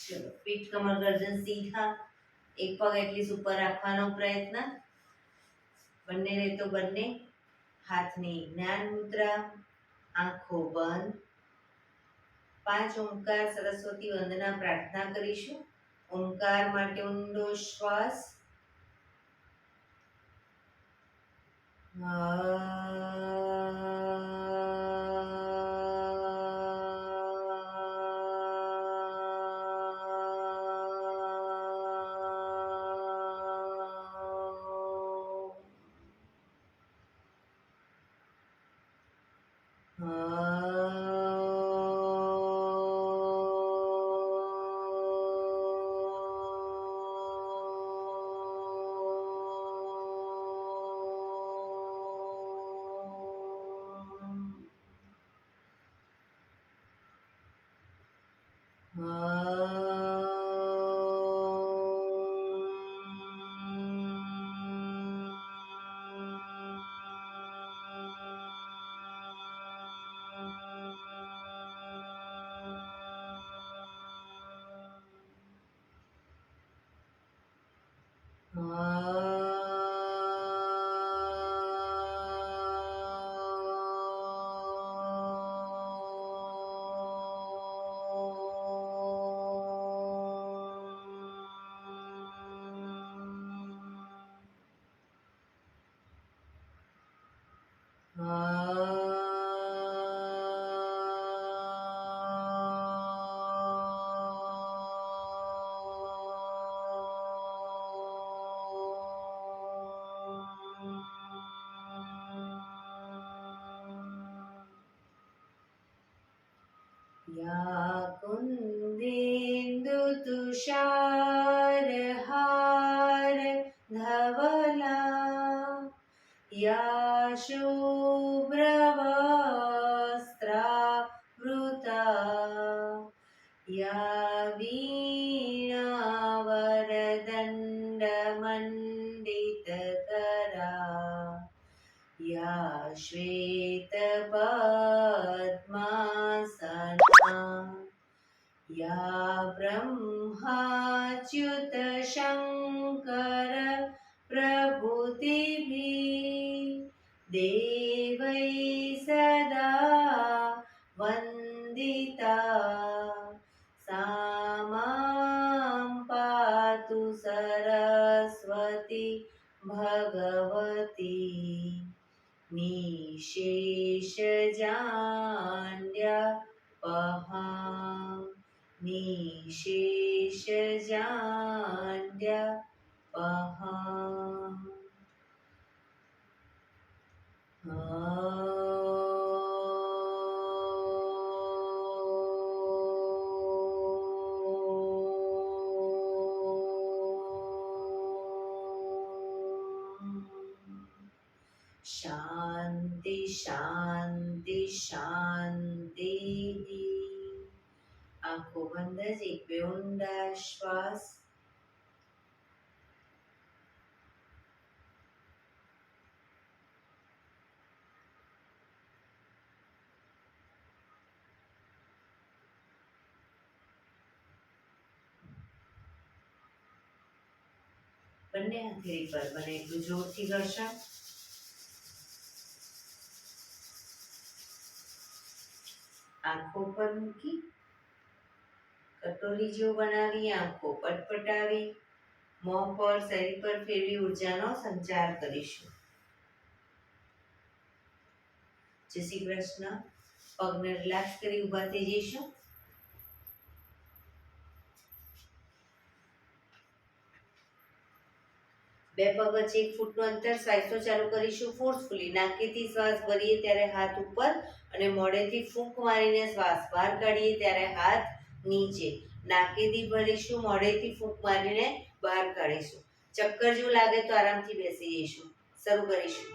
ચલો, પીઠ કમર ગર્દન સીધા, એક પગ એટલી ઉપર રાખવાનો પ્રયત્ન, બંને રહે તો બંને, હાથની જ્ઞાન મુદ્રા, આંખો બંધ. 5 ઓમકાર સરસ્વતી વંદના પ્રાર્થના કરીશું. ઓમકાર માટે ઊંડો શ્વાસ. या कुन्देन्दुतुषारहार धवला या शुभ्रवस्त्रावृता या वीणावरदण्डमण्डितकरा या श्वेतपद्मासना या ब्रह्माच्युत शङ्कर प्रभृतिभिः देवै सदा वन्दिता सा मां पातु सरस्वती भगवती निशेषजाड्यापहा निशेषजाड्यापहा शांति शांति शांति. आंखों बंद, एक पे ऊंडा श्वास. બંને હથેળી પર બને એટલું જોરથી ઘર્ષણ. આંખો પર મૂકી કટોરી જેવું બનાવી આંખો પટપટાવી મોં પર શરીર પર ફેરવી ઉર્જાનો સંચાર કરીશું. જય શ્રી કૃષ્ણ. પગને રિલેક્સ કરી ઊભા થઈ જઈશું. બે પગ વચ્ચે 1 ફૂટનું અંતર. શ્વાસો ચાલુ કરીશું ફોર્સફુલી. નાકેથી શ્વાસ ભરીએ ત્યારે હાથ ઉપર અને મોઢેથી ફૂંક મારીને શ્વાસ બહાર કાઢીએ ત્યારે હાથ નીચે. નાકેથી ભરીશું, મોઢેથી ફૂંક મારીને બહાર કાઢીશું. ચક્કર જેવું લાગે તો આરામથી બેસી જઈશું. શરૂ કરીશું.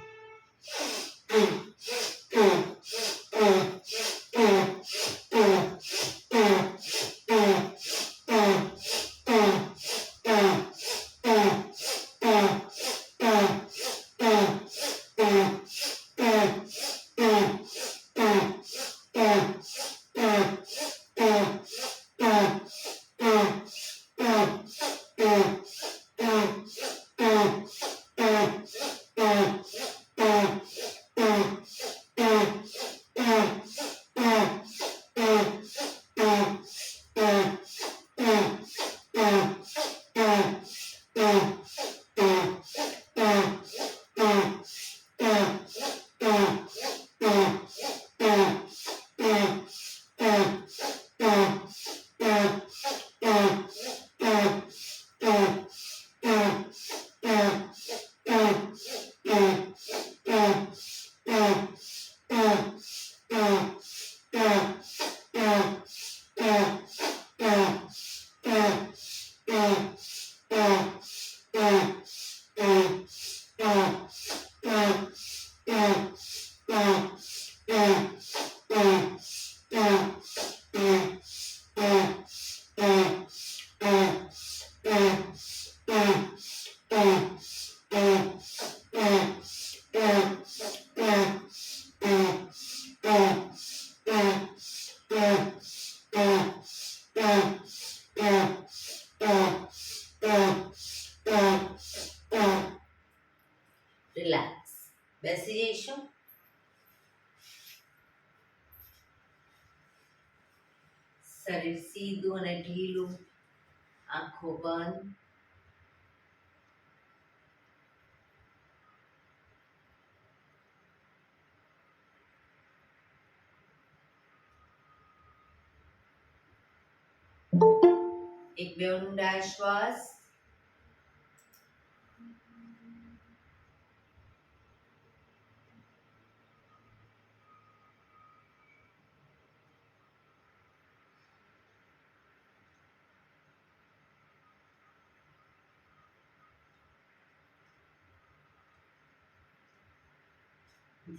રિલેક્સ. બેસી જઈશું. શરીર સીધું અને ઢીલું, આંખો બંધ. એક બે ઊંડા શ્વાસ.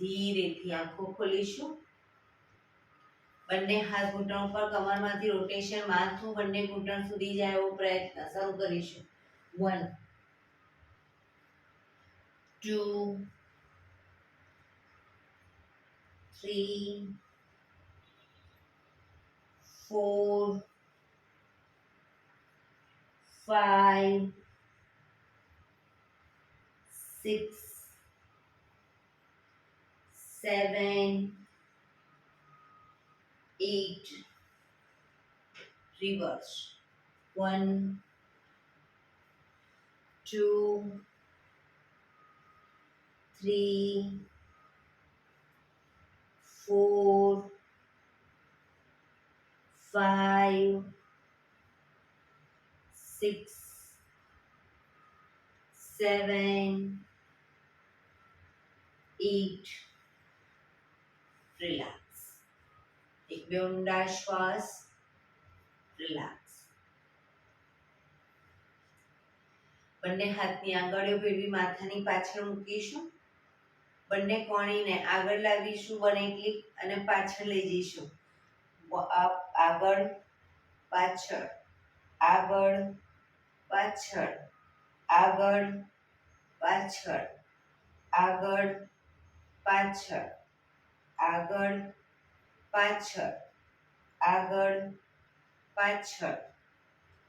ધીરેથી આંખો ખોલીશું. બંને હાથ ઘૂંટણ ઉપર, કમરમાંથી રોટેશન, માથું બંને ઘૂંટણ સુધી જાય એવો પ્રયત્ન શરૂ કરીશું. 1 2 3 4 5 6 7 8. Reverse. 1 2 3 4 5 6 7 8. રિલેક્સ. એક બે ઊંડા શ્વાસ. રિલેક્સ. બંને હાથની આંગળીઓ ભેળવી માથાની પાછળ મૂકીશું. બંને કોણીને આગળ લાવીશું બને એટલી અને પાછળ લઈ જઈશું. આગળ પાછળ, આગળ પાછળ, આગળ પાછળ, આગળ પાછળ, આગળ પાછળ, આગળ પાછળ,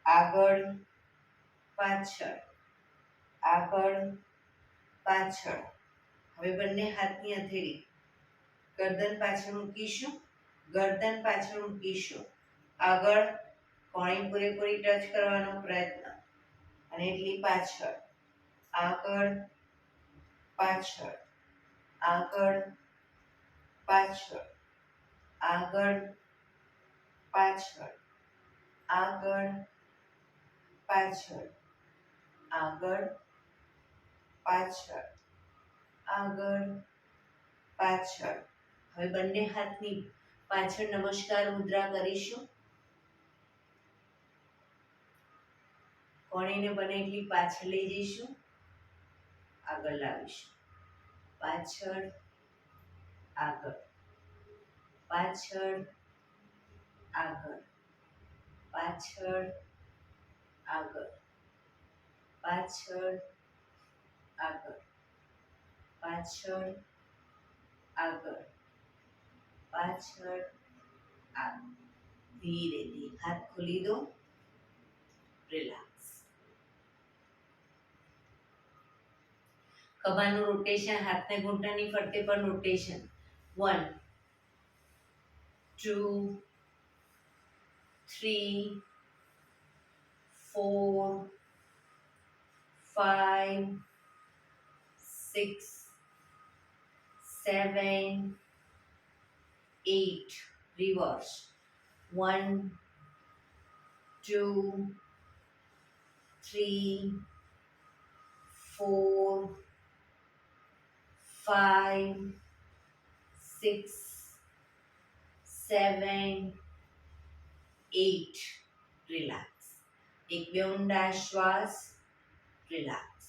આગળ પાછળ, આગળ પાછળ. હવે બંને હાથની હથેળી ગરદન પાછળ મૂકીશું. ગરદન પાછળ મૂકીશું. આગળ કોણી પૂરેપૂરી ટચ કરવાનો પ્રયત્ન અને એટલી પાછળ, આગળ પાછળ, આગળ પાછળ, આગળ પાછળ, આગળ પાછળ, આગળ પાછળ, આગળ પાછળ. હવે બંને હાથની પાછળ નમસ્કાર મુદ્રા કરીશું. કોણીને બને એટલી પાછળ લઈ જઈશું. આગળ લાવીશું. પાછળ, આગળ, પાછળ, આગળ, પાછળ, આગળ, પાછળ, આગળ, પાછળ, આગળ, પાછળ, આગળ. ધીરેથી હાથ ખોલી દો. રિલેક્સ. ખભાનું રોટેશન, હાથને ઘૂંટણની ફરતે પર રોટેશન. 1 2 3 4 5 6 7 8. Reverse. 1 2 3 4 5 6 7 8. રિલેક્સ. એક બે ઊંડા શ્વાસ. રિલેક્સ.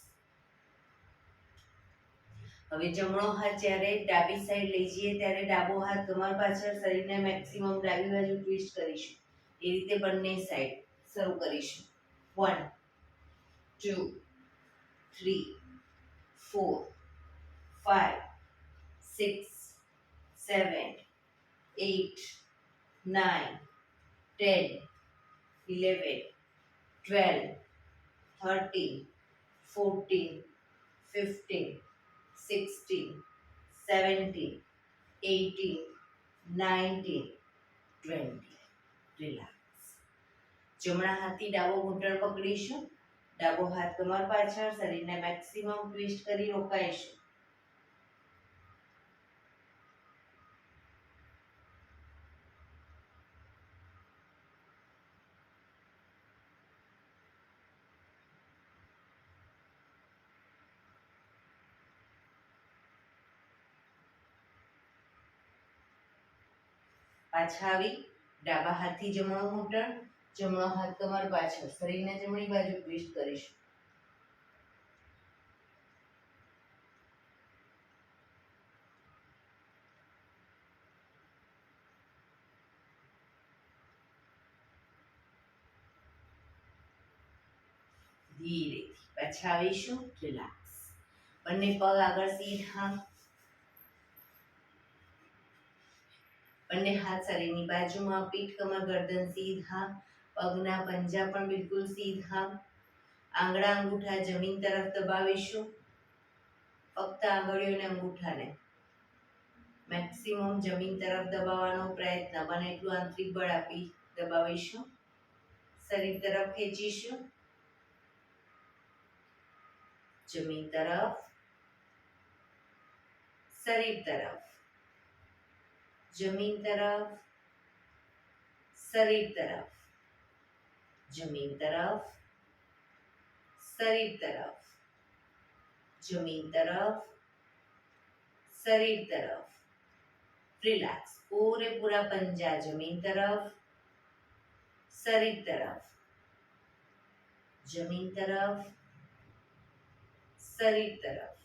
હવે જમણો હાથ જ્યારે ડાબી સાઈડ લઈ જઈએ ત્યારે ડાબો હાથ કમર પાછળ, શરીરને મેક્સિમમ ડાબી બાજુ ટ્વિસ્ટ કરીશું. એ રીતે બંને સાઈડ શરૂ કરીશું. 1 2 3 4 5 6 7 8, 9, 10, 11, 12, 13, 14, 15, 16, 17, 18, 19, 20. રિલેક્સ. જમણા હાથથી ડાબો ઘૂંટણ પકડીશું. ડાબો હાથ કમર પાછળ, શરીરને મેક્સિમમ ટ્વિસ્ટ કરી રોકાઈશું. પાછા આવી ડાબા હાથથી જમણો ઘૂંટણ, જમણો હાથ કમર પાછળ, શરીરને જમણી બાજુ ટ્વિસ્ટ કરીશું. ધીરેથી પાછા આવીશું. રિલેક્સ. બંને પગ આગળ સીધા, બંને હાથ શરીરની બાજુમાં, પીઠ કમર ગરદન સીધા, પગના પંજા પણ બિલકુલ સીધા. આંગળા અંગૂઠા જમીન તરફ દબાવીશું. ફક્ત આંગળીઓને અંગૂઠાને મેક્સિમમ જમીન તરફ દબાવવાનો પ્રયત્ન, બને એટલું આંતરિક બળ આપી દબાવીશું. શરીર તરફ ખેંચીશું. જમીન તરફ, શરીર તરફ, જમીન તરફ, શરીર તરફ, જમીન તરફ, શરીર તરફ, જમીન તરફ, શરીર તરફ. રિલેક્સ. પૂરેપૂરા પંજા જમીન તરફ, શરીર તરફ, જમીન તરફ, શરીર તરફ.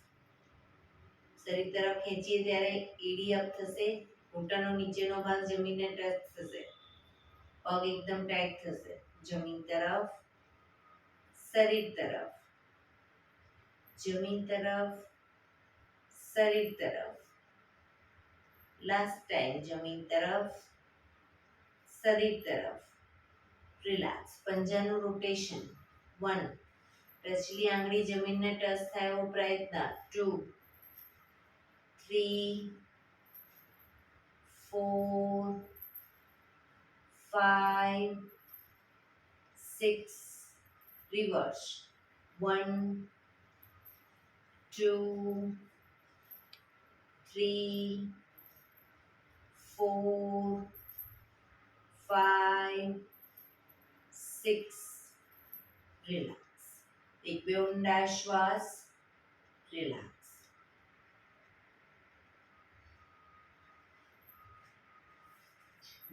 શરીર તરફ ખેંચીએ ત્યારે એડી અપ થશે, ઘૂંટણનો નીચેનો ભાગ જમીનને ટચ થશે, પગ એકદમ ટાઈટ થશે. જમીન તરફ, શરીર તરફ, જમીન તરફ, શરીર તરફ. Last time. જમીન તરફ, શરીર તરફ. રિલેક્સ. પંજાનું રોટેશન. 1, ટચલી આંગળી જમીનને ટચ થાય એવો પ્રયત્ન. 2, 3, 4, 5, 6. રિવર્સ. 1, 2, 3, 4, 5, 6. રિલેક્સ. એક બે ઊંડા શ્વાસ. રિલેક્સ.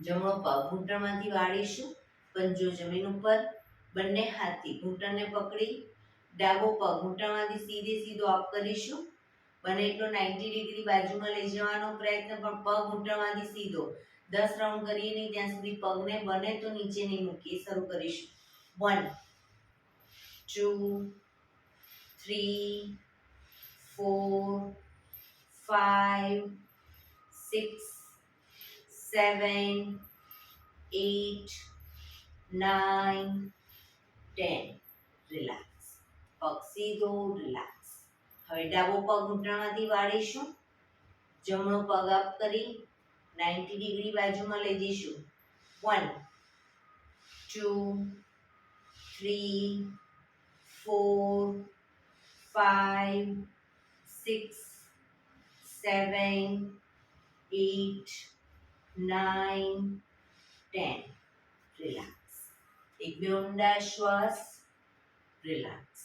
જમણો પગ ઘૂંટણમાંથી વાળીશું. પંજો જમીન ઉપર. બંને હાથથી ઘૂંટણને પકડી ડાબો પગ ઘૂંટણમાંથી સીધે સીધો અપ કરીશું. બને એટલો 90 ડિગ્રી બાજુમાં લઈ જવાનો પ્રયત્ન, પણ પગ ઘૂંટણમાંથી સીધો. 10 રાઉન્ડ કરીએ નહીં ત્યાં સુધી પગને બને તો નીચે નહીં મૂકીએ. શરૂ કરીશું. 1, 2, 3, 4, 5, 6, 7, 8, 9, 10. રિલેક્સ. પગ સીધો. રિલેક્સ. હવે ડાબો પગ ઘૂંટણમાંથી વાળીશું. જમણો પગ અપ કરી 90 ડિગ્રી બાજુમાં લઈ જઈશું. 1, 2, 3, 4, 5, 6, 7, 8, 9, 10. રિલેક્સ. એક બે ઊંડા શ્વાસ. રિલેક્સ.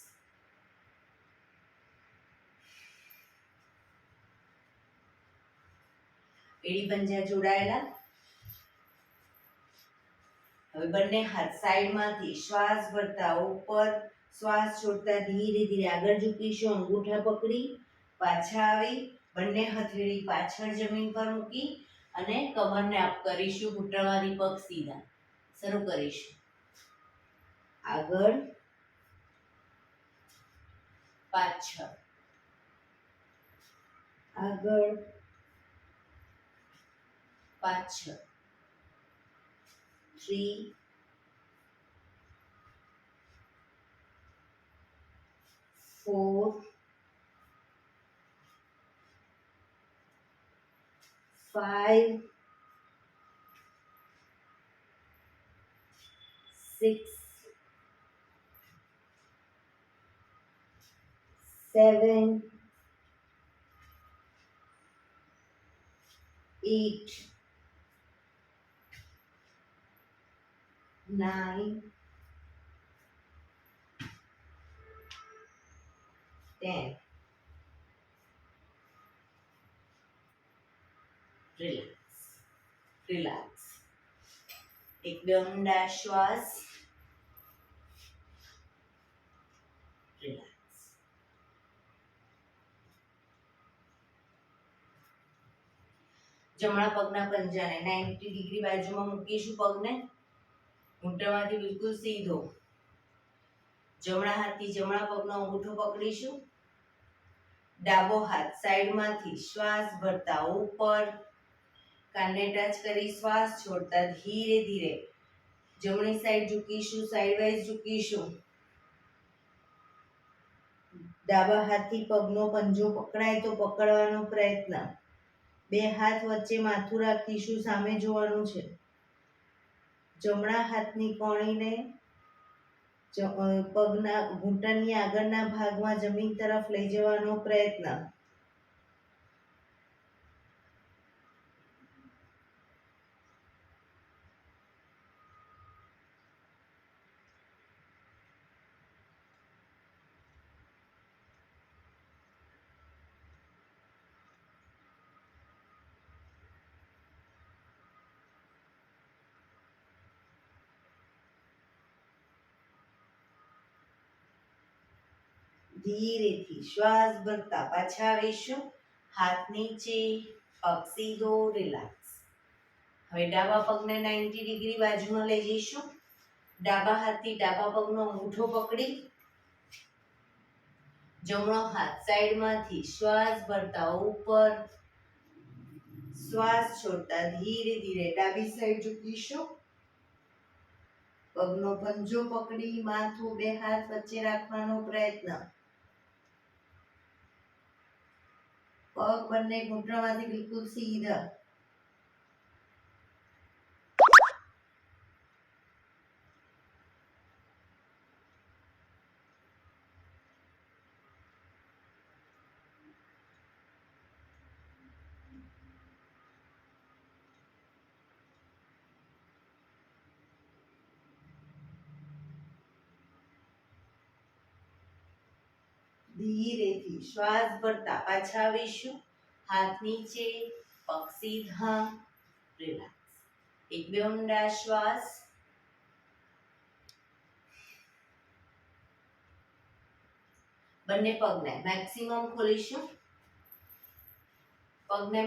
એડી પંજા જોડાયેલા. હવે બંને હાથ સાઈડમાંથી શ્વાસ ભરતા ઉપર, શ્વાસ છોડતા ધીરે ધીરે આગળ ઝૂકીશું. અંગૂઠા પકડી પાછા આવી બંને હથેળી પાછળ જમીન પર મૂકી અને કમરને અપ કરીશું. ઘૂંટણમાંથી પગ સીધા. શરૂ કરીશું. આગળ, પાછળ, આગળ, પાછળ 3 4 5 6 7 8 9 10 રિલેક્સ રિલેક્સ એકદમ ઊંડા શ્વાસ રિલેક્સ જમણા પગના પંજાને 90 ડિગ્રી બાજુમાં મૂકીશું પગને ઘૂંટણમાંથી બિલકુલ સીધો જમણા હાથથી જમણા પગનો અંગૂઠો પકડીશું ડાબો હાથ સાઈડમાંથી શ્વાસ ભરતા ઉપર કાનને ટચ કરી શ્વાસ છોડતા ધીરે ધીરે જમણી સાઈડ ઝૂકીશું સાઈડ વાઇઝ ઝૂકીશું ડાબા હાથથી પગનો પંજો પકડાય તો પકડવાનો પ્રયત્ન બે હાથ વચ્ચે માથું રાખીશું સામે જોવાનું છે જમણા હાથની કોણીને પગના ઘૂંટણની આગળના ભાગમાં જમીન તરફ લઈ જવાનો પ્રયત્ન ધીરેથી શ્વાસ ભરતા પાછા આવીશું હાથ નીચે પગ સીધો રિલેક્સ હવે ડાબા પગને 90 ડિગ્રી બાજુમાં લઈ જઈશું ડાબા હાથથી ડાબા પગનો અંગૂઠો પકડી જમણો હાથ સાઈડમાંથી શ્વાસ ભરતા ઉપર શ્વાસ છોડતા ધીરે ધીરે ડાબી સાઈડ ઝૂકીશું પગનો પંજો પકડી માથું બે હાથ વચ્ચે રાખવાનો પ્રયત્ન પગ બંને ઘૂંટણમાંથી બિલકુલ સીધા ધીરેથી શ્વાસ ભરતા પાછા આવીશું હાથ નીચે પગ સીધા રિલેક્સ એક બે ઊંડા શ્વાસ બંને પગને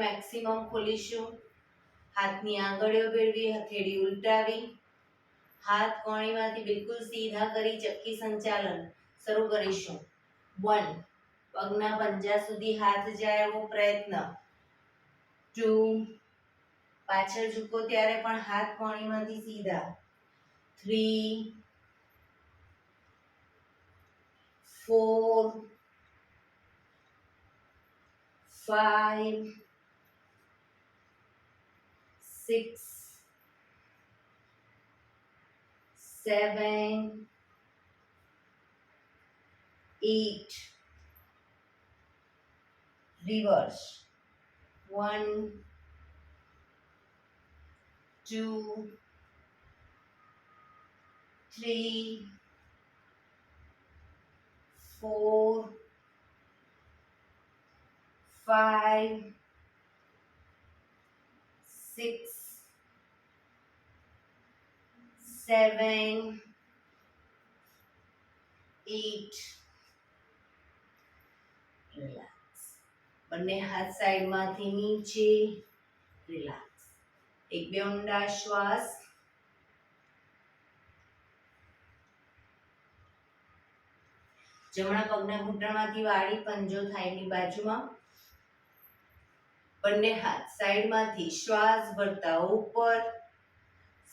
મેક્સિમમ ખોલીશું હાથની આંગળીઓ ભેળવી હથેળી ઉલટાવી હાથ કોણીમાંથી બિલકુલ સીધા કરી ચક્કી સંચાલન શરૂ કરીશું 1 પગના પંજા સુધી હાથ જાય એવો પ્રયત્ન 2 પાછળ ઝૂકો ત્યારે પણ હાથ કોણીમાંથી સીધા 3 4 5 6 7 8 reverse 1 2 3 4 5 6 7 8 રિલેક્સ બંને હાથ સાઈડમાંથી નીચે રિલેક્સ એક બે ઊંડા શ્વાસ જમણા પગના ઘૂંટણમાંથી વાળી પંજો થાઈની બાજુમાં બંને હાથ સાઈડમાંથી શ્વાસ ભરતા ઉપર,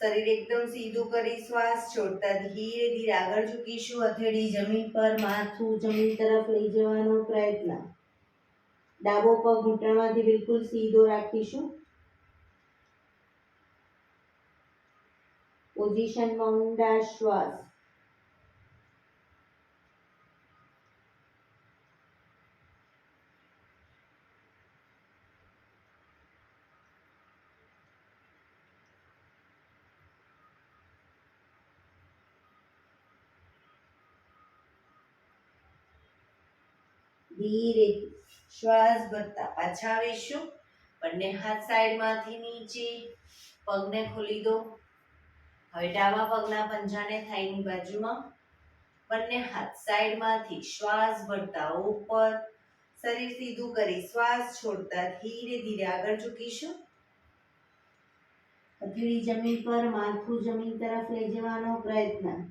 શરીર એકદમ સીધું કરી શ્વાસ છોડતા ધીરે ધીરે આગળ ઝૂકીશું. હથેળી જમીન પર, માથું જમીન તરફ લઈ જવાનો પ્રયત્ન. ડાબો પગ ઘૂંટણમાંથી બિલકુલ સીધો રાખીશું. પોઝિશનમાં ઊંડા શ્વાસ. ધીરે શ્વાસ ભરતા પાછા આવીશું. બંને હાથ સાઈડમાંથી નીચે, પગને ખોલી દો. હવે ડાબા પગના પંજાને થાઈની બાજુમાં, બંને હાથ સાઈડમાંથી શ્વાસ ભરતા ઉપર, શરીર સીધું કરી શ્વાસ છોડતા ધીરે ધીરે આગળ ઝૂકીશું. હથેળી જમીન પર, માથું જમીન તરફ લઈ જવાનો પ્રયત્ન.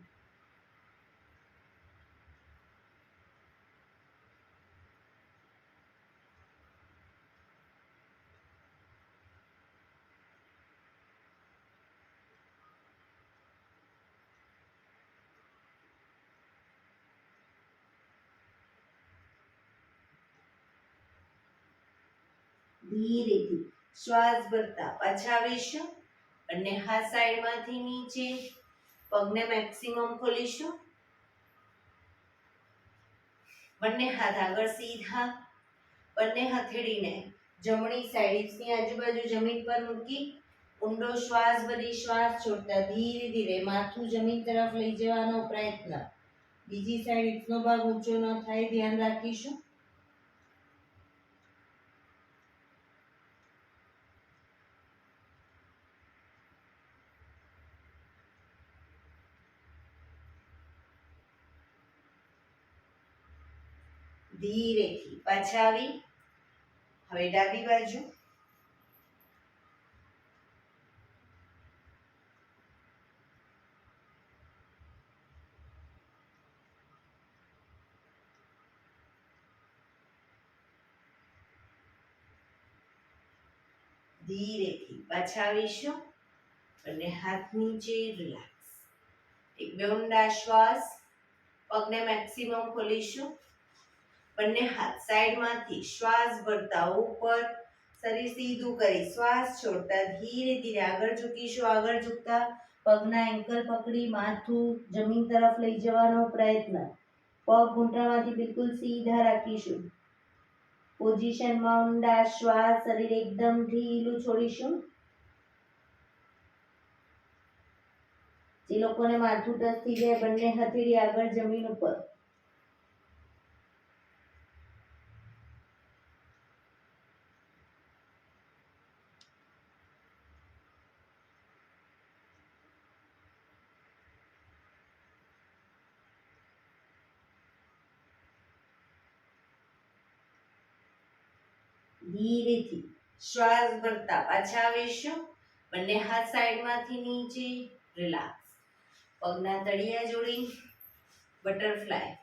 ધીરેથી શ્વાસ ભરતા પાછા આવીશું. બંને હાથ સાઈડમાંથી નીચે, પગને મેક્સિમમ ખોલીશું. બંને હાથ આગળ સીધા, બંને હથેળીને જમણી સાઈડ હિપ્સની આજુબાજુ જમીન પર મૂકી ઊંડો શ્વાસ ભરી શ્વાસ છોડતા ધીરે ધીરે માથું જમીન તરફ લઈ જવાનો પ્રયત્ન. બીજી સાઈડ હિપ્સનો ભાગ ઊંચો ન થાય ધ્યાન રાખીશું. ધીરેથી પાછા આવી. હવે ડાબી બાજુ. ધીરેથી પાછા આવીશું. બંને હાથ નીચે, રિલેક્સ. એક બે ઊંડા શ્વાસ. પગને મેક્સિમમ ખોલીશું. બંને હાથ સાઈડમાંથી શ્વાસ ભરતા ઉપર, શરીર સીધું કરી શ્વાસ છોડતા ધીરે ધીરે આગળ ઝૂકીશું. આગળ ઝૂકતા પગના એન્કલ પકડી માથું જમીન તરફ લઈ જવાનો પ્રયત્ન. પગ ઘૂંટણમાંથી બિલકુલ સીધા રાખીશું. પોઝિશનમાં ઊંડા શ્વાસ. શરીર એકદમ ઢીલું છોડીશું. જે લોકોને માથું ટચ થઈ જાય, બંને હથેળી આગળ જમીન ઉપર. ધીરેથી શ્વાસ ભરતા પાછા આવીશું. બંને હાથ સાઈડમાંથી નીચે, રિલેક્સ. પગના તળિયા જોડી, બટરફ્લાય.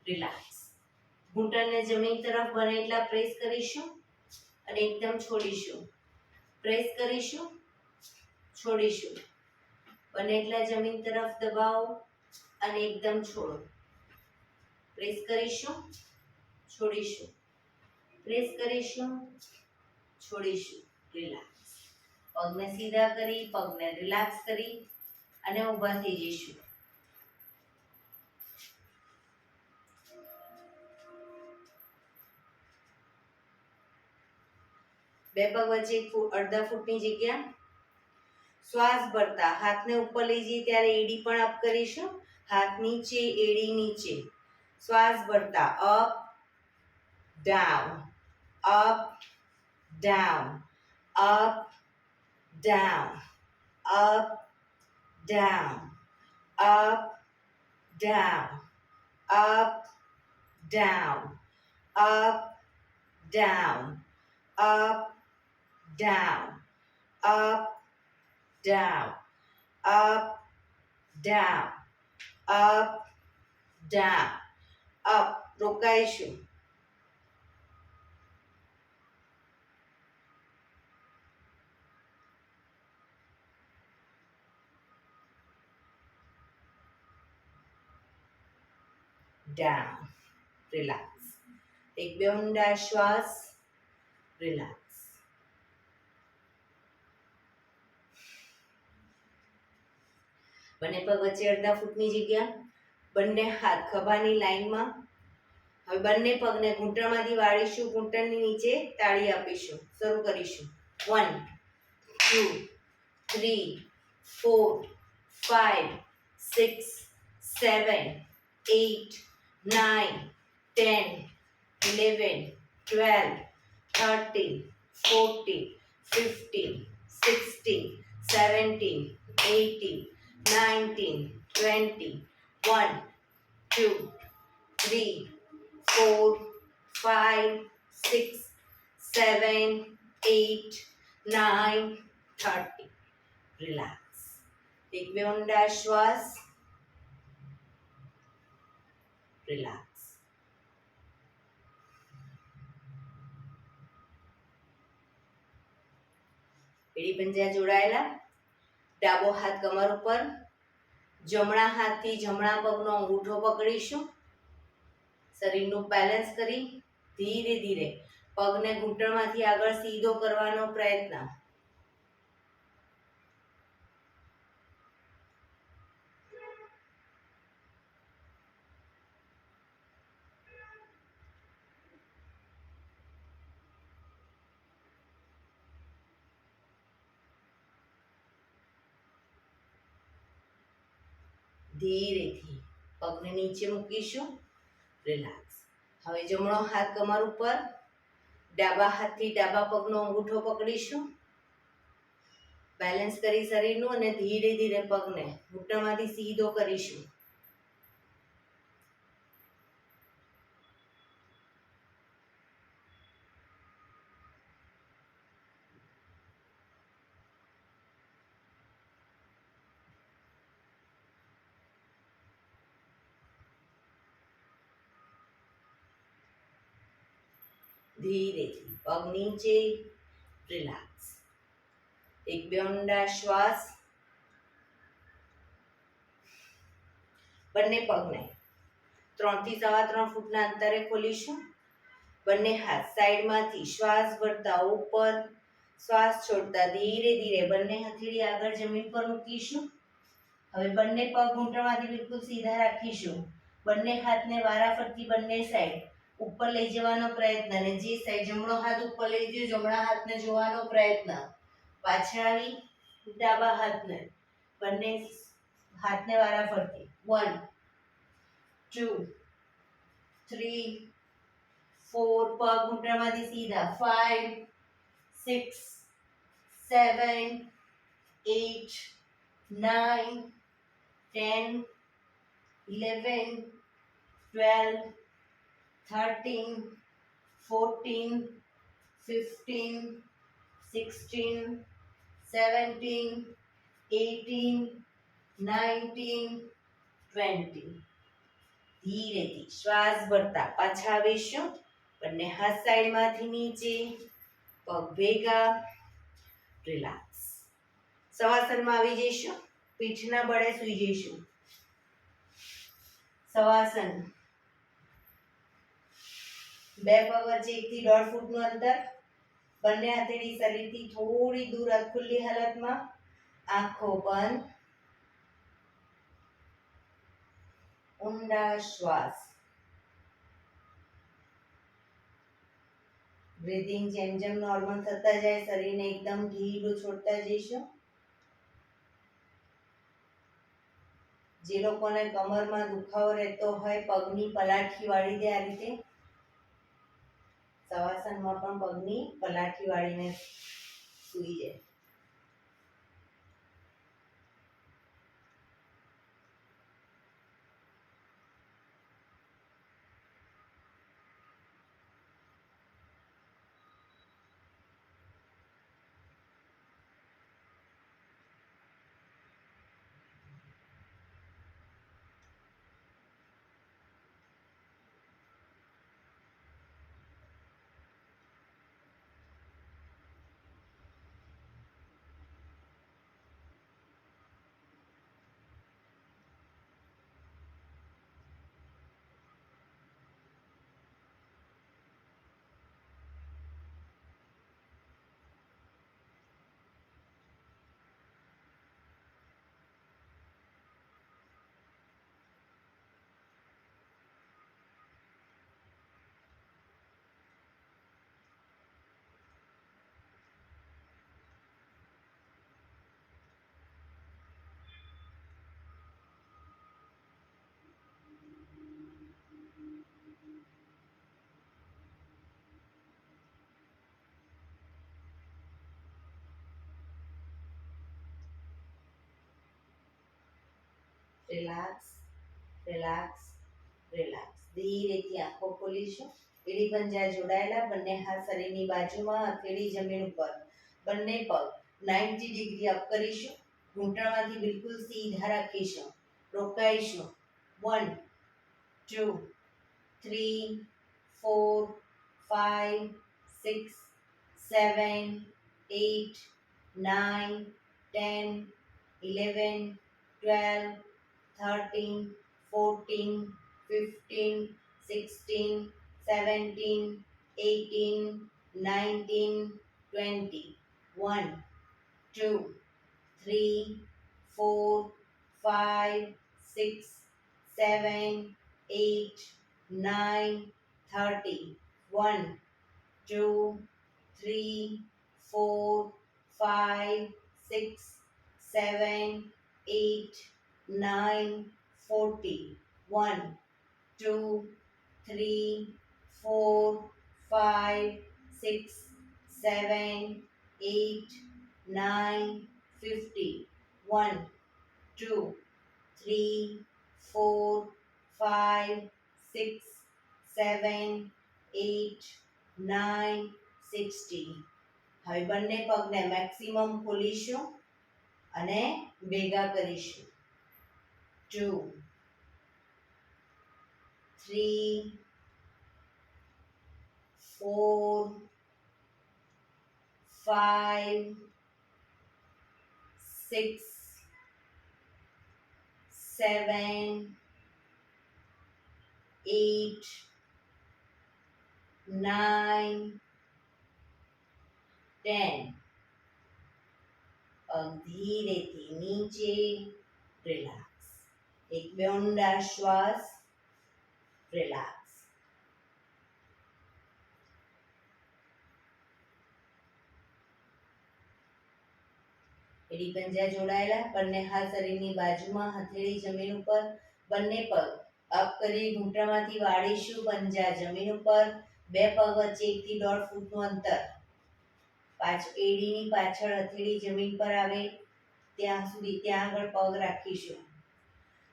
રિલેક્સ. ઘૂંટણને જમીન તરફ બને એટલા પ્રેસ કરીશું અને એકદમ છોડીશું. પ્રેસ કરીશું, છોડીશું. બને એટલા જમીન તરફ દબાવો અને એકદમ છોડો. પ્રેસ કરીશું, છોડીશું. પ્રેસ કરીશું, છોડીશું. રિલેક્સ. પગને સીધા કરી, પગને રિલેક્સ કરી અને ઊભા થઈ જઈશું. બે પગ વચ્ચે અડધા ફૂટની જગ્યા. શ્વાસ ભરતા હાથને ઉપર લઈ જઈએ ત્યારે એડી પણ અપ કરીશું. હાથ નીચે, એડી નીચે. શ્વાસ ભરતા up, down, up, down, up, down, up, down, up, down, up, down, up, down, up, down, up, down, up, down, up, down, up. રોકાઈશું. down, relax. એક બે ઊંડા શ્વાસ, relax. બંને પગ વચ્ચે અડધા ફૂટની જગ્યા, બંને હાથ ખભાની લાઈનમાં. હવે બંને પગને ઘૂંટણમાંથી વાળીશું, ઘૂંટણની નીચે તાળી આપીશું. શરૂ કરીશું. 1 2 3 4 5 6 7 8 9 10 11 12 13 14 15 16 17 18 19 20 1 2 3 4 5 6 7 8 9 30. રિલેક્સ. એક બે ઊંડા શ્વાસ. રિલેક્સ. એડી પંજા જોડાયેલા. ડાબો હાથ કમર ઉપર, જમણા હાથથી જમણા પગનો અંગૂઠો પકડીશું. શરીરનું બેલેન્સ કરી ધીરે ધીરે પગને ઘૂંટણમાંથી આગળ સીધો કરવાનો પ્રયત્ન. ધીરેથી પગને નીચે મૂકીશું. રિલેક્સ. હવે જમણો હાથ કમર ઉપર, ડાબા હાથથી ડાબા પગનો અંગૂઠો પકડીશું. બેલેન્સ કરી શરીરનું અને ધીરે ધીરે પગને ઘૂંટણમાંથી સીધો કરીશું. ધીરેથી પગ નીચે. રિલેક્સ. એક બે ઊંડા શ્વાસ. બંને પગને 3 થી 3.25 ફૂટના અંતરે ખોલીશું. બંને હાથ સાઈડમાંથી શ્વાસ ભરતા ઉપર, શ્વાસ છોડતા ધીરે ધીરે બંને હથેળી આગળ જમીન પર મૂકીશું. હવે બંને પગ ઘૂંટણમાંથી બિલકુલ સીધા રાખીશું. બંને હાથને વારાફરતી બંને સાઈડ ઉપર લઈ જવાનો પ્રયત્ન, અને જે સાઈડ જમણો હાથ ઉપર લઈ ગયો જમણા હાથને જોવાનો પ્રયત્ન. પાછળ આવી ડાબા હાથને બંને હાથને વારાફરતી 1 2 3 4 પગ ઘૂંટણમાંથી સીધા 5 6 7 8 9 10 11 12 13 14 15 16 17 18 19 20. ધીરેથી શ્વાસ ભરતા પાછા આવીશું. બંને હાથ સાઈડમાંથી નીચે, પગ ભેગા. રિલેક્સ. શવાસનમાં આવી જઈશું. પીઠના બળે સૂઈ જઈશું. શવાસન. બે પગ વચ્ચે 1 થી 1.5 ફૂટનું અંતર. બંને હથેળી શરીરથી થોડી દૂર ખુલ્લી હાલતમાં. આંખો બંધ. ઊંડા શ્વાસ. બ્રીથિંગ જેમ જેમ નોર્મલ થતા જાય શરીરને એકદમ ઢીલું છોડતા જઈશું. જે લોકોને કમરમાં દુખાવો રહેતો હોય પગની પલાઠી વાળી દે આ રીતે. શવાસનમાં પણ પગની પલાઠી વાળીને સૂઈ જાય. Relax, relax, relax. ધીરેથી આંખો ખોલીશું. એડી પંજા જોડાયેલા, બંને હાથ શરીરની બાજુમાં, હથેળી જમીન ઉપર, બંને પગ 90 ડિગ્રી અપ કરીશું. ઘૂંટણમાંથી બિલકુલ સીધા રાખીશું. રોકાઈશું. 1 2 3 4 5 6 7 8 9 10 11 12 13 14 15 16 17 18 19 20. 1 2 3 4 5 6 7 8 9 30. 1 2 3 4 5 6 7 8 9 40. 1 2 3 4 5 6 7 8 9 50. 1 2 3 4 5 6 7 8 9 60. હવે બંને પગને મેક્સિમમ ખોલીશું અને ભેગા કરીશું. 2 3 4 5 6 7 8 9 10. પગ ધીરેથી નીચે. રિલેક્સ. એક બે ઊંડા શ્વાસ. રિલેક્સ. એડી પંજા જોડાયેલા, બંને હાથ શરીરની બાજુમાં, હથેળી જમીન ઉપર, બંને પગ અપ કરી ઘૂંટણમાંથી વાળીશું. પંજા જમીન ઉપર, બે પગ વચ્ચે 1 થી 1.5 ફૂટનું અંતર. એડીની પાછળ હથેળી જમીન પર આવે ત્યાં સુધી, ત્યાં આગળ પગ રાખીશું.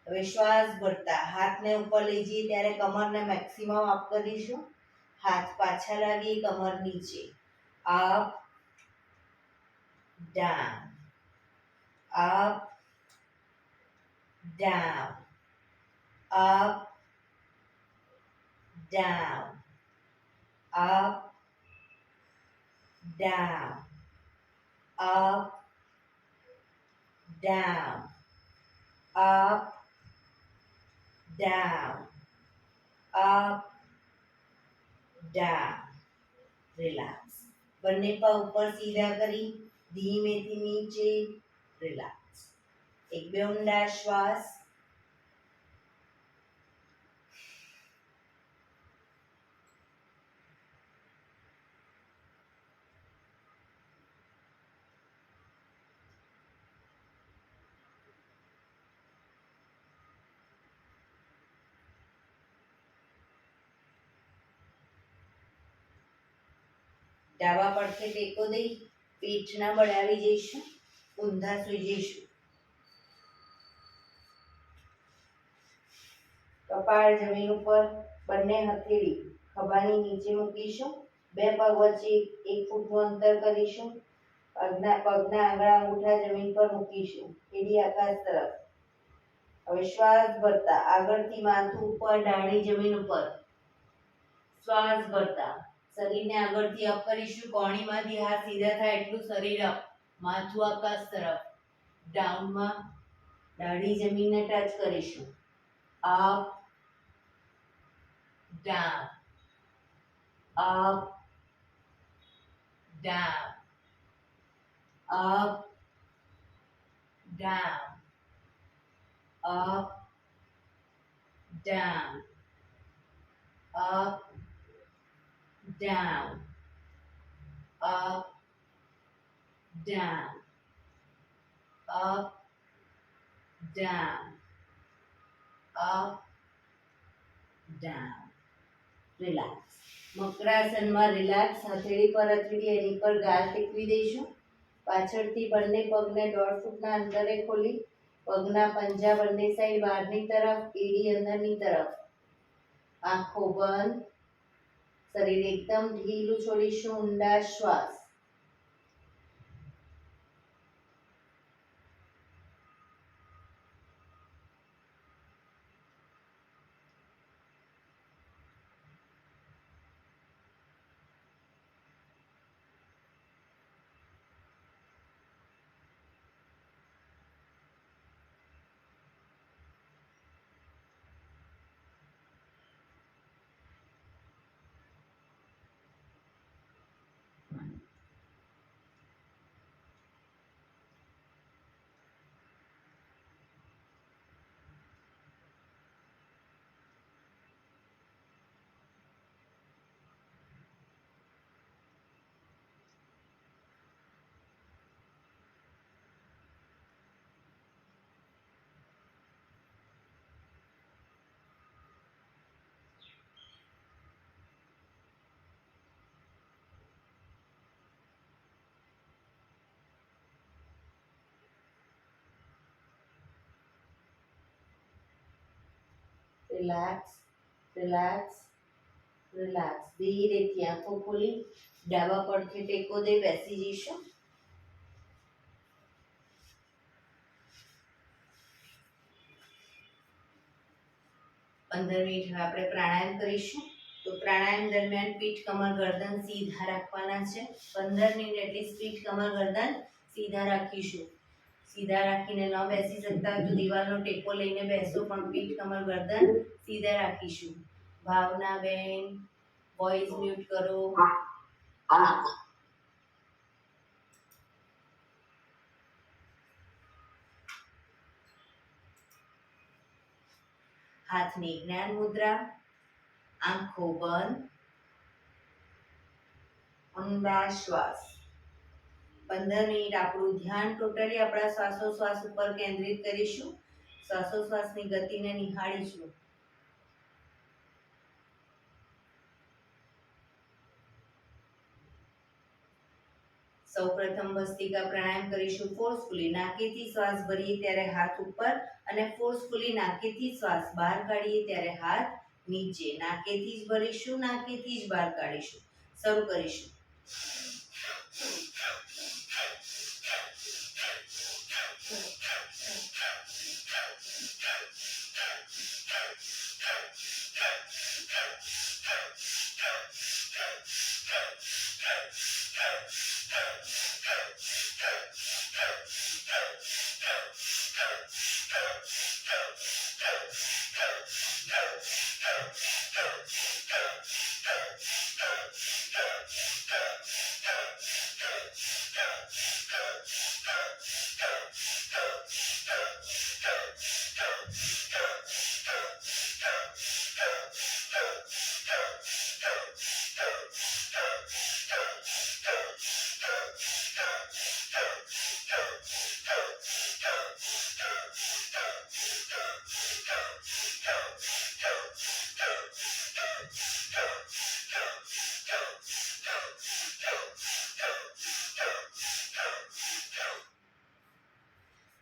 હવે શ્વાસ ભરતા હાથને ઉપર લઈ જઈએ ત્યારે કમરને મેક્સિમમ અપ કરીશું. હાથ પાછા લાવીએ, કમર નીચે. Up down, up down, up down, up down, up down, up down, up down. Relax. બંને પગ ઉપર સીધા કરી ધીમેથી નીચે. રિલેક્સ. એક બે ઊંડા શ્વાસ. ડાબા પડખે ટેકો દઈ પીઠના બળાવી જઈશું. ઊંધા સૂઈ જઈશું. કપાળ જમીન ઉપર, બંને હથેળી ખભાની નીચે મૂકીશું. બે પગ વચ્ચે 1 ફૂટનું અંતર કરીશું. પગના આંગળા અંગૂઠા જમીન પર મૂકીશું. એડી આકાશ તરફ. હવે શ્વાસ ભરતા આગળથી માથું ઉપર, ડાળી જમીન ઉપર. શ્વાસ ભરતા શરીરને આગળથી અપ કરીશું. કોણીમાંથી હાથ સીધા થાય એટલું શરીર અપ. માથું આકાશ તરફ. ડાઉનમાં દાઢી જમીનને ટચ કરીશું. Up down, up down, up down, up down, up down, up down, up down, up down. Relax. મકરાસનમાં રિલેક્સ. હથેળી પર હથેળી એની પર ગાલ ટેકવી દઈશું. પાછળથી બંને પગને 1.5 ફૂટના અંતરે ખોલી પગના પંજા બંને સાઈડ બહારની તરફ, એડી અંદરની તરફ. આંખો બંધ. શરીર એકદમ ઢીલું છોડીશું. ઊંડા શ્વાસ. Relax, relax, relax. ધીરેથી આંખો ખોલી ડાબા પડખે ટેકો દે બેસી જઈશું. 15 મિનિટ હવે આપણે પ્રાણાયામ કરીશું. તો પ્રાણાયામ દરમિયાન પીઠ, કમર, ગરદન સીધા રાખવાના છે. 15 મિનિટ એટલીસ્ટ પીઠ, કમર, ગરદન સીધા રાખીશું. સીધા રાખીને ન બેસી શકતા તો દિવાલનો ટેકો લઈને બેસો, પણ પીઠ, કમર, ગરદન સીધા રાખીશું. ભાવના બેન, વોઇસ મ્યુટ કરો. હાથની જ્ઞાન મુદ્રા. આંખો બંધ. ઊંડા શ્વાસ. 15 મિનિટ આપણું ધ્યાન ટોટલી આપણા શ્વાસોશ્વાસ ઉપર કેન્દ્રિત કરીશું. શ્વાસોશ્વાસની ગતિને નિહાળીશું. સૌપ્રથમ ભસ્ત્રિકા પ્રાણાયામ કરીશું. ફોર્સફુલી નાકેથી શ્વાસ ભરીએ ત્યારે હાથ ઉપર અને ફોર્સફુલી નાકેથી શ્વાસ બહાર કાઢીએ ત્યારે હાથ નીચે. નાકેથી જ ભરીશું, નાકેથી જ બહાર કાઢીશું. શરૂ કરીશું.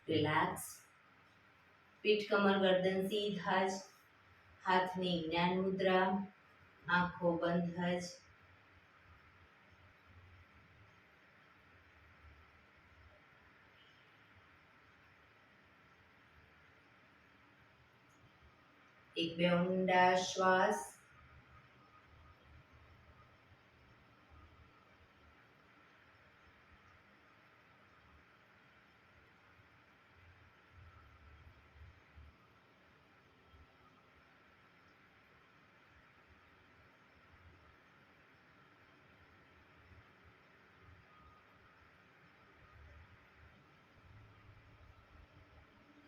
રિલેક્સ. પીઠ, કમર, ગરદન સીધા જ. હાથની જ્ઞાન મુદ્રા. આંખો બંધ જ. એક બે ઊંડા શ્વાસ.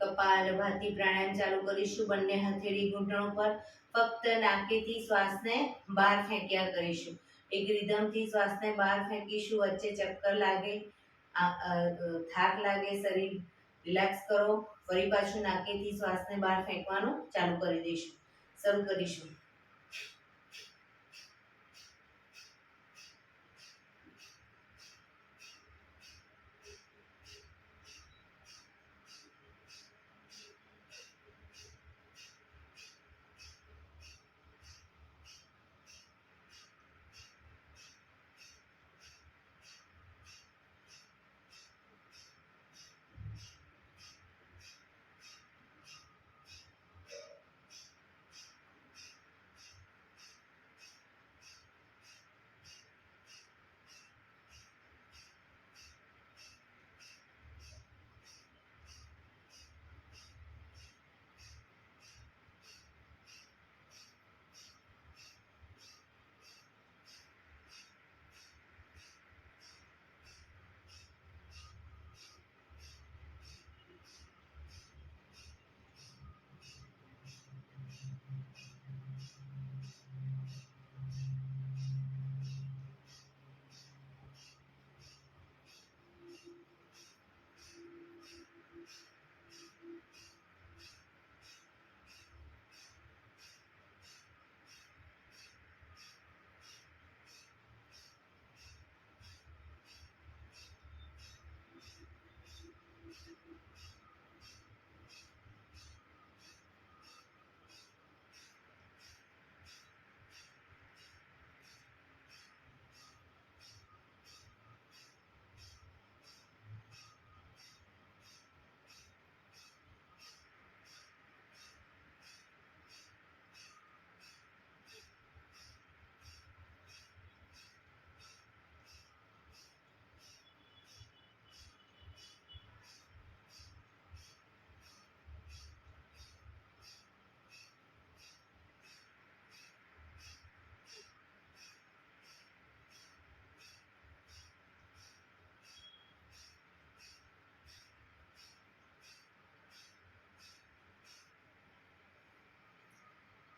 કપાલભાતિ પ્રાણાયામ ચાલુ કરીશું. બંને હથેળી ઘૂંટણો પર. ફક્ત નાકેથી શ્વાસને બહાર ફેંક્યા કરીશું. એક રિધમથી શ્વાસને બહાર ફેંકીશું. વચ્ચે ચક્કર લાગે, થાક લાગે, શરીર રિલેક્સ કરો. ફરી પાછું નાકેથી શ્વાસને બહાર ફેંકવાનું ચાલુ કરી દઈશું. શરૂ કરીશું.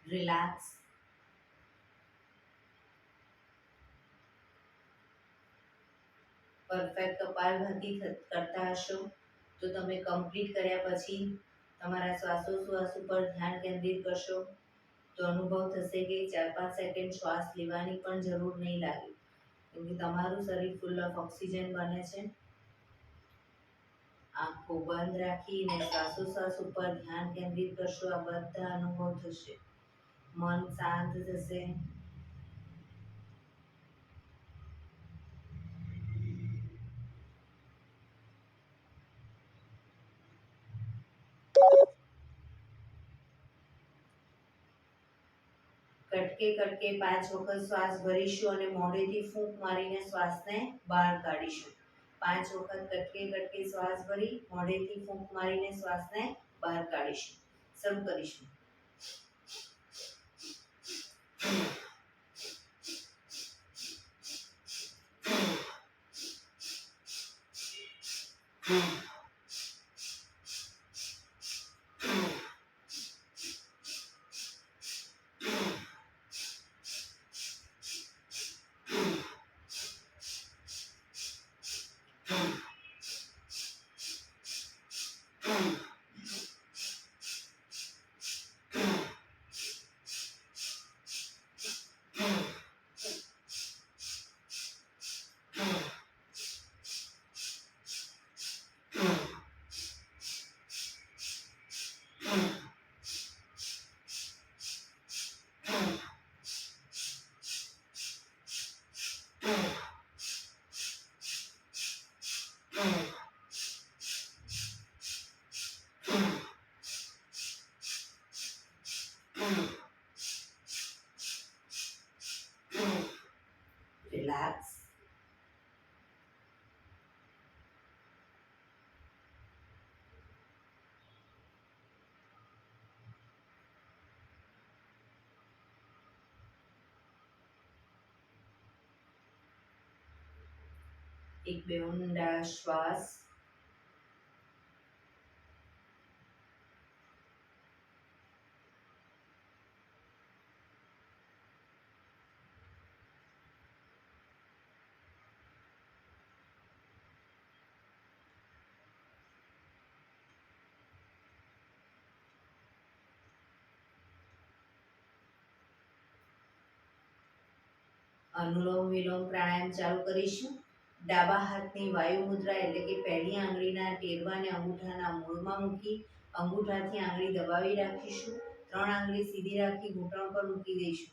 રિલેક્સ. પરફેક્ટ કપાલભાતિ કરતા હશો તો તમે કમ્પ્લીટ કર્યા પછી તમારા શ્વાસોશ્વાસ ઉપર ધ્યાન કેન્દ્રિત કરશો તો અનુભવ થશે કે 4-5 સેકન્ડ શ્વાસ લેવાની પણ જરૂર નહીં લાગે, કેમ કે તમારું શરીર ફૂલ ઓફ ઓક્સિજન બને છે. આંખો બંધ રાખીને શ્વાસોશ્વાસ ઉપર ધ્યાન કેન્દ્રિત કરશો, આ બધા અનુભવ થશે. મન શાંત થશે. કટકે કટકે 5 વખત શ્વાસ ભરીશું અને મોઢેથી ફૂંક મારીને શ્વાસને બહાર કાઢીશું. 5 વખત કટકે કટકે શ્વાસ ભરી મોઢેથી ફૂંક મારીને શ્વાસને બહાર કાઢીશું. શરૂ કરીશું. રિલેક્સ. એક બે ઊંડા શ્વાસ. અનુલોમ વિલોમ પ્રાણાયામ ચાલુ કરીશું. ડાબા હાથની વાયુ મુદ્રા એટલે કે પહેલી આંગળીના ટેરવાને અંગૂઠાના મૂળમાં મૂકી અંગૂઠાથી આંગળી દબાવી રાખીશું. 3 આંગળી સીધી રાખી ઘૂંટણ પર મૂકી દઈશું.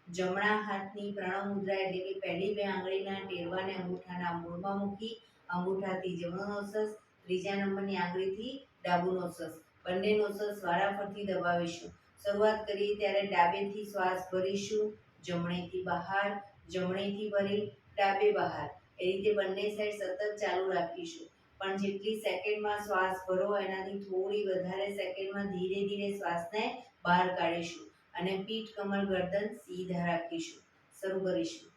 જમણા હાથની પ્રણવ મુદ્રા એટલે કે પહેલી 2 આંગળીના ટેરવાને અંગૂઠાના મૂળમાં મૂકી અંગૂઠાથી જમણો નોસસ, ત્રીજા નંબરની આંગળીથી ડાબુ નોસસ, બંને નોસસ વારાફરતી દબાવીશું. શરૂઆત કરીએ ત્યારે ડાબેથી શ્વાસ ભરીશું, જમણેથી બહાર, જમણેથી ભરી ડાબે બહાર, એ રીતે બંને સાઈડ સતત ચાલુ રાખીશું. પણ જેટલી સેકન્ડમાં શ્વાસ ભરો એનાથી થોડી વધારે સેકન્ડમાં ધીરે ધીરે શ્વાસને બહાર કાઢીશું અને પીઠ, કમર, ગરદન સીધા રાખીશું. શરૂ કરીશું.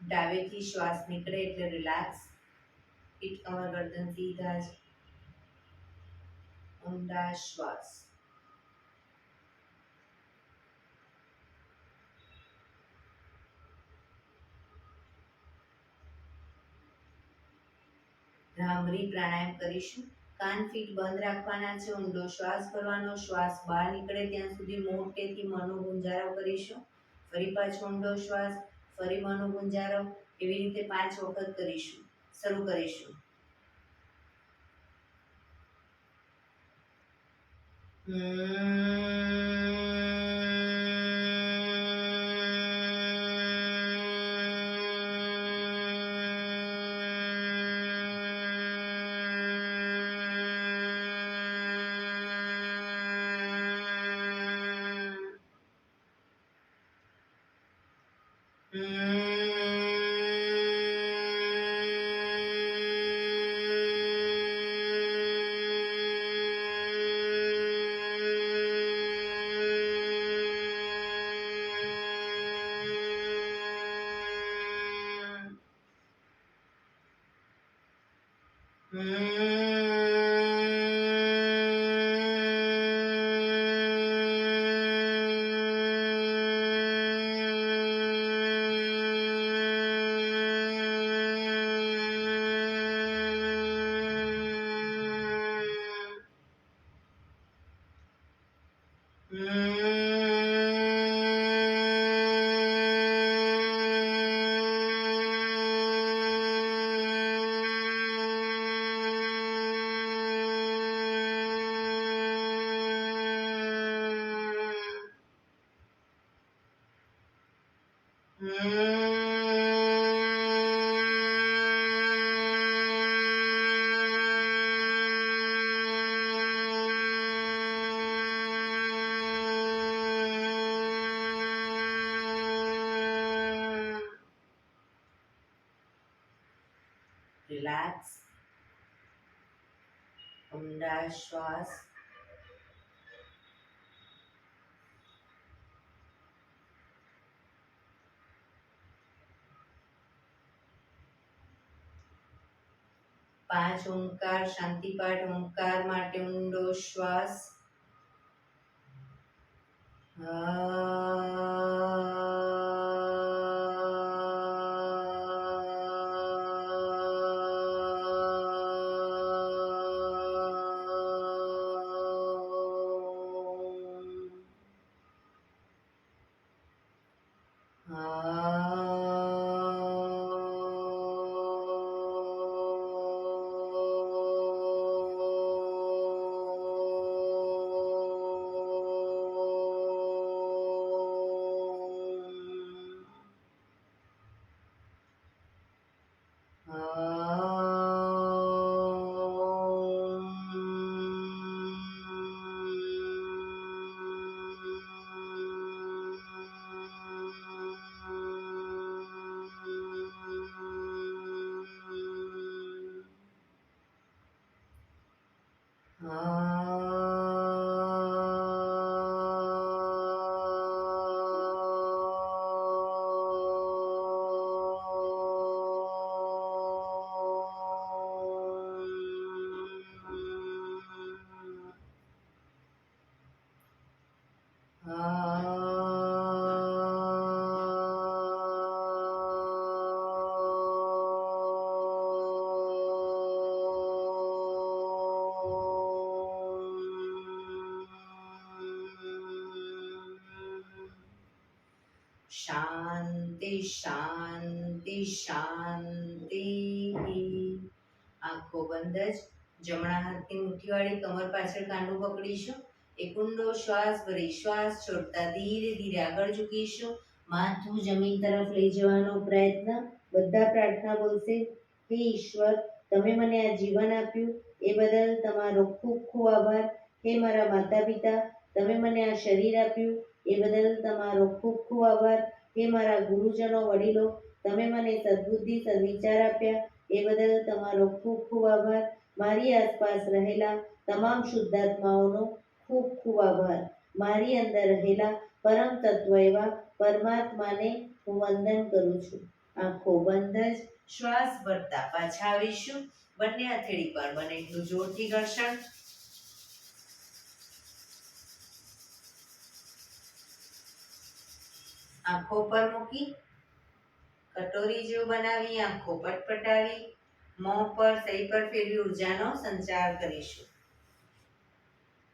ડાબેથી શ્વાસ નીકળે એટલે રિલેક્સ. પીઠ કમર ગરદન સીધા જ. ઊંડા શ્વાસ. ભ્રામરી પ્રાણાયામ કરીશું. કાન ફીટ બંધ રાખવાના છે. ઊંડો શ્વાસ કરવાનો. શ્વાસ બહાર નીકળે ત્યાં સુધી મોટેથી મોંનો ગુંજારો કરીશું. ફરી પાછો ઊંડો શ્વાસ. ફરી મોંનો ગુંજારો. એવી રીતે 5 વખત કરીશું. શરૂ કરીશું. રિલેક્સ. ઊંડા શ્વાસ. પાંચ ઓમકાર શાંતિપાઠ. ઓમકાર માટે ઊંડો શ્વાસ. શાંતિ શાંતિ શાંતિ. આંખો બંધ જ. જમણા હાથની મુઠ્ઠીવાળી કમર પાછળ કાંડું પકડીશું. એક ઊંડો શ્વાસ ભરી શ્વાસ છોડતા ધીરે ધીરે આગળ ઝૂકીશું. માથું જમીન તરફ લઈ જવાનો પ્રયત્ન. બધા પ્રાર્થના બોલશે. હે ઈશ્વર, તમે મને આ જીવન આપ્યું એ બદલ તમારો ખૂબ ખૂબ આભાર. હે મારા માતા પિતા, તમે મને આ શરીર આપ્યું એ બદલ તમારો ખૂબ ખૂબ આભાર. હે મારા ગુરુજનો વડીલો, તમે મને સદબુદ્ધિ સદવિચાર આપ્યા એ બદલ તમારો ખૂબ ખૂબ આભાર. મારી આસપાસ રહેલા તમામ શુદ્ધાત્માઓનો ખૂબ ખૂબ આભાર. મારી અંદર રહેલા પરમ તત્વ એવા પરમાત્માને હું વંદન કરું છું. આંખો બંધ જ શ્વાસ ભરતા પાછા આવીશું. બંને હથેળી પર બને એટલું જોરથી ઘર્ષણ. આંખો પર મૂકી કટોરી જેવું બનાવી આંખો પટપટાવી મોં પર સહી પર ફેરવી ઉર્જાનો સંચાર કરીશું.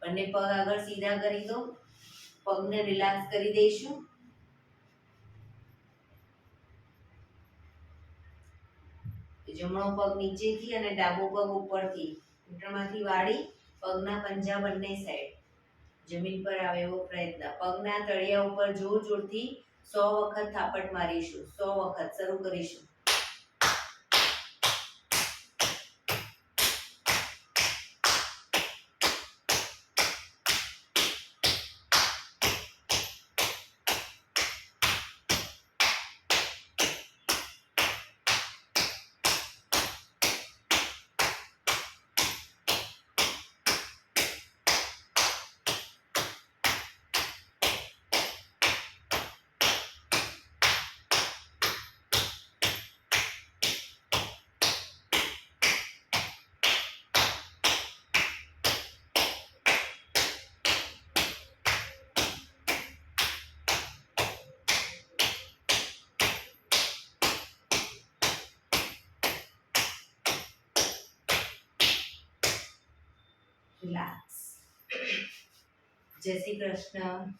બંને પગ આગળ સીધા કરી દો. પગને રિલેક્સ કરી દઈશું. જમણો પગ નીચેથી અને ડાબો પગ ઉપરથી ઘૂંટણમાંથી વાળી પગના પંજા બંને સાઈડ જમીન પર આવે એવો પ્રયત્ન. પગના તળિયા ઉપર જોર જોરથી 100 વખત થાપટ મારીશું. 100 વખત શરૂ કરીશું. રિલેક્સ. જય શ્રી કૃષ્ણ.